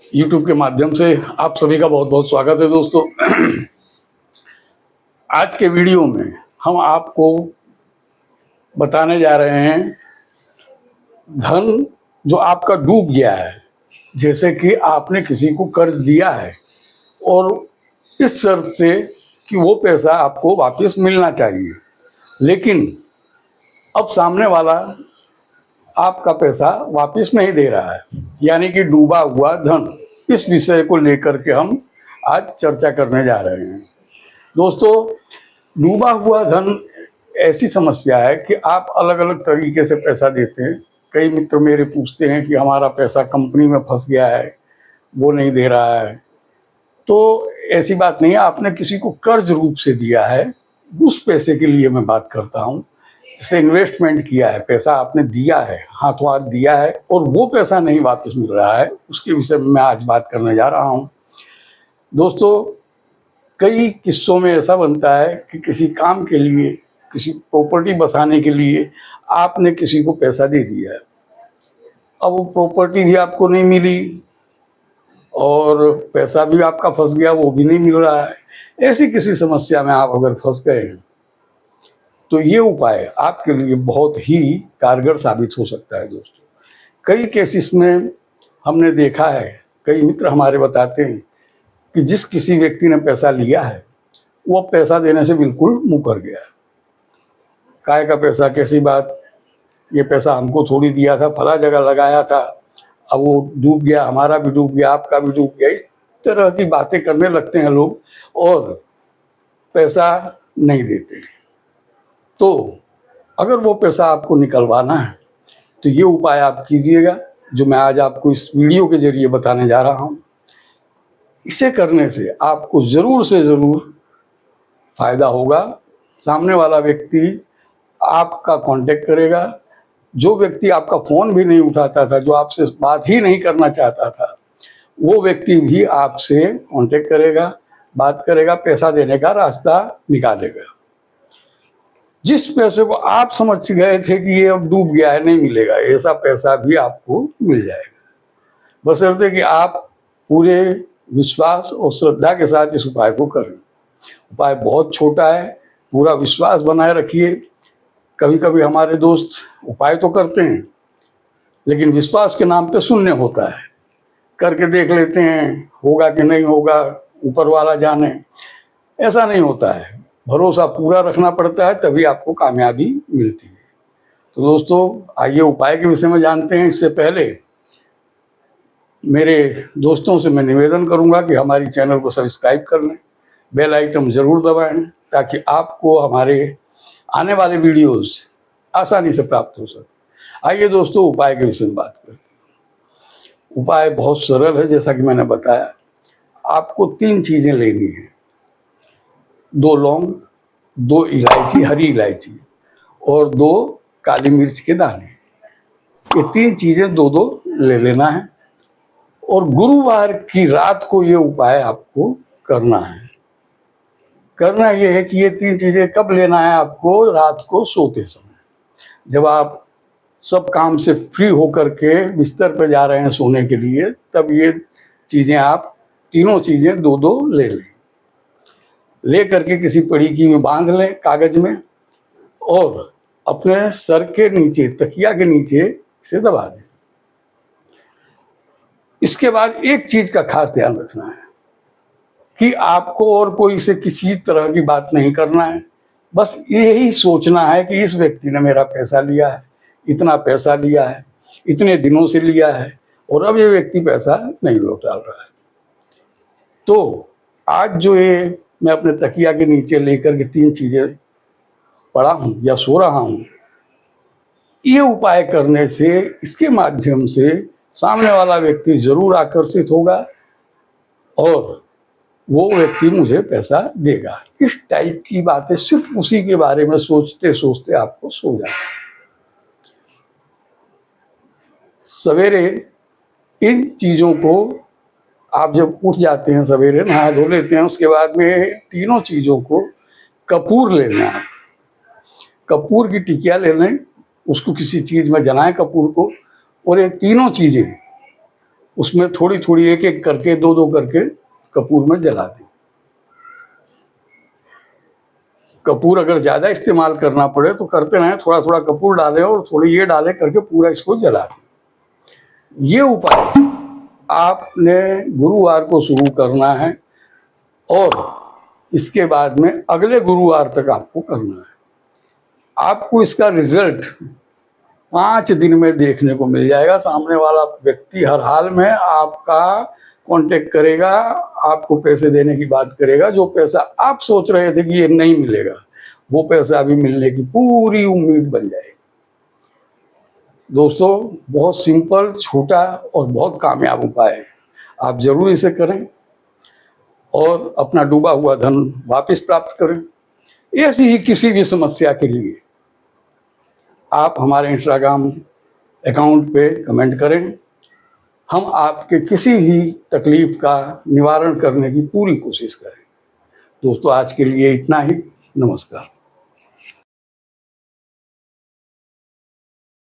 YouTube के माध्यम से आप सभी का बहुत बहुत स्वागत है दोस्तों। आज के वीडियो में हम आपको बताने जा रहे हैं धन जो आपका डूब गया है। जैसे कि आपने किसी को कर्ज दिया है और इस शर्त से कि वो पैसा आपको वापस मिलना चाहिए, लेकिन अब सामने वाला आपका पैसा वापस नहीं दे रहा है, यानी कि डूबा हुआ धन। इस विषय को लेकर के हम आज चर्चा करने जा रहे हैं। दोस्तों, डूबा हुआ धन ऐसी समस्या है कि आप अलग अलग तरीके से पैसा देते हैं। कई मित्र मेरे पूछते हैं कि हमारा पैसा कंपनी में फंस गया है, वो नहीं दे रहा है। तो ऐसी बात नहीं है, आपने किसी को कर्ज रूप से दिया है, उस पैसे के लिए मैं बात करता हूँ। जैसे इन्वेस्टमेंट किया है, पैसा आपने दिया है, हाथों हाथ दिया है और वो पैसा नहीं वापस मिल रहा है, उसके विषय में मैं आज बात करने जा रहा हूँ। दोस्तों, कई किस्सों में ऐसा बनता है कि किसी काम के लिए, किसी प्रॉपर्टी बसाने के लिए आपने किसी को पैसा दे दिया है। अब वो प्रॉपर्टी भी आपको नहीं मिली और पैसा भी आपका फंस गया, वो भी नहीं मिल रहा है। ऐसी किसी समस्या में आप अगर फंस गए हैं तो ये उपाय आपके लिए बहुत ही कारगर साबित हो सकता है। दोस्तों, कई केसेस में हमने देखा है, कई मित्र हमारे बताते हैं कि जिस किसी व्यक्ति ने पैसा लिया है वो पैसा देने से बिल्कुल मुकर गया। काय का पैसा, कैसी बात, ये पैसा हमको थोड़ी दिया था, फला जगह लगाया था, अब वो डूब गया, हमारा भी डूब गया, आपका भी डूब गया। इस तरह की बातें करने लगते हैं लोग और पैसा नहीं देते। तो अगर वो पैसा आपको निकलवाना है तो ये उपाय आप कीजिएगा जो मैं आज आपको इस वीडियो के जरिए बताने जा रहा हूँ। इसे करने से आपको ज़रूर से ज़रूर फायदा होगा। सामने वाला व्यक्ति आपका कांटेक्ट करेगा। जो व्यक्ति आपका फ़ोन भी नहीं उठाता था, जो आपसे बात ही नहीं करना चाहता था, वो व्यक्ति भी आपसे कांटेक्ट करेगा, बात करेगा, पैसा देने का रास्ता निकालेगा। जिस पैसे को आप समझ गए थे कि ये अब डूब गया है, नहीं मिलेगा, ऐसा पैसा भी आपको मिल जाएगा, बशर्ते कि आप पूरे विश्वास और श्रद्धा के साथ इस उपाय को करें। उपाय बहुत छोटा है, पूरा विश्वास बनाए रखिए। कभी कभी हमारे दोस्त उपाय तो करते हैं लेकिन विश्वास के नाम पे शून्य होता है, करके देख लेते हैं होगा कि नहीं होगा, ऊपर वाला जाने। ऐसा नहीं होता है, भरोसा पूरा रखना पड़ता है, तभी आपको कामयाबी मिलती है। तो दोस्तों, आइए उपाय के विषय में जानते हैं। इससे पहले मेरे दोस्तों से मैं निवेदन करूंगा कि हमारी चैनल को सब्सक्राइब कर लें, बेल आइकन ज़रूर दबाएं, ताकि आपको हमारे आने वाले वीडियोस आसानी से प्राप्त हो सके। आइए दोस्तों, उपाय के विषय में बात करते हैं। उपाय बहुत सरल है। जैसा कि मैंने बताया, आपको 3 चीज़ें लेनी है: 2 लौंग, 2 इलायची, हरी इलायची और 2 काली मिर्च के दाने। ये 3 चीज़ें 2-2 ले लेना है और गुरुवार की रात को ये उपाय आपको करना है। करना ये है कि ये 3 चीज़ें कब लेना है आपको? रात को सोते समय, जब आप सब काम से फ्री होकर के बिस्तर पर जा रहे हैं सोने के लिए, तब ये चीज़ें आप तीनों चीज़ें 2-2 ले लें। ले करके किसी पड़ीकी में बांध लें कागज में और अपने सर के नीचे, तकिया के नीचे इसे दबा दें। इसके बाद एक चीज़ का खास ध्यान रखना है कि आपको और कोई से किसी तरह की बात नहीं करना है। बस यही सोचना है कि इस व्यक्ति ने मेरा पैसा लिया है, इतना पैसा लिया है, इतने दिनों से लिया है और अब ये व्यक्ति पैसा नहीं लौटा रहा है। तो आज जो ये मैं अपने तकिया के नीचे लेकर के 3 चीज़ें पड़ा हूँ या सो रहा हूँ, ये उपाय करने से, इसके माध्यम से सामने वाला व्यक्ति ज़रूर आकर्षित होगा और वो व्यक्ति मुझे पैसा देगा। इस टाइप की बातें सिर्फ उसी के बारे में सोचते सोचते आपको सो जाना। सवेरे इन चीज़ों को आप जब उठ जाते हैं, सवेरे नहा धो लेते हैं, उसके बाद में तीनों चीज़ों को कपूर लेना है। कपूर की टिकिया ले लें, उसको किसी चीज़ में जलाएं कपूर को, और ये तीनों चीज़ें उसमें थोड़ी थोड़ी एक एक करके दो दो करके कपूर में जला दें। कपूर अगर ज़्यादा इस्तेमाल करना पड़े तो करते रहें, थोड़ा थोड़ा कपूर डालें और थोड़ी ये डालें करके पूरा इसको जला दें। ये उपाय आपने गुरुवार को शुरू करना है और इसके बाद में अगले गुरुवार तक आपको करना है। आपको इसका रिजल्ट 5 दिन में देखने को मिल जाएगा। सामने वाला व्यक्ति हर हाल में आपका कांटेक्ट करेगा, आपको पैसे देने की बात करेगा। जो पैसा आप सोच रहे थे कि ये नहीं मिलेगा, वो पैसा अभी मिलने की पूरी उम्मीद बन जाएगी। दोस्तों, बहुत सिंपल, छोटा और बहुत कामयाब उपाय है। आप जरूर इसे करें और अपना डूबा हुआ धन वापस प्राप्त करें। ऐसी ही किसी भी समस्या के लिए आप हमारे इंस्टाग्राम अकाउंट पे कमेंट करें। हम आपके किसी भी तकलीफ का निवारण करने की पूरी कोशिश करें। दोस्तों, आज के लिए इतना ही। नमस्कार।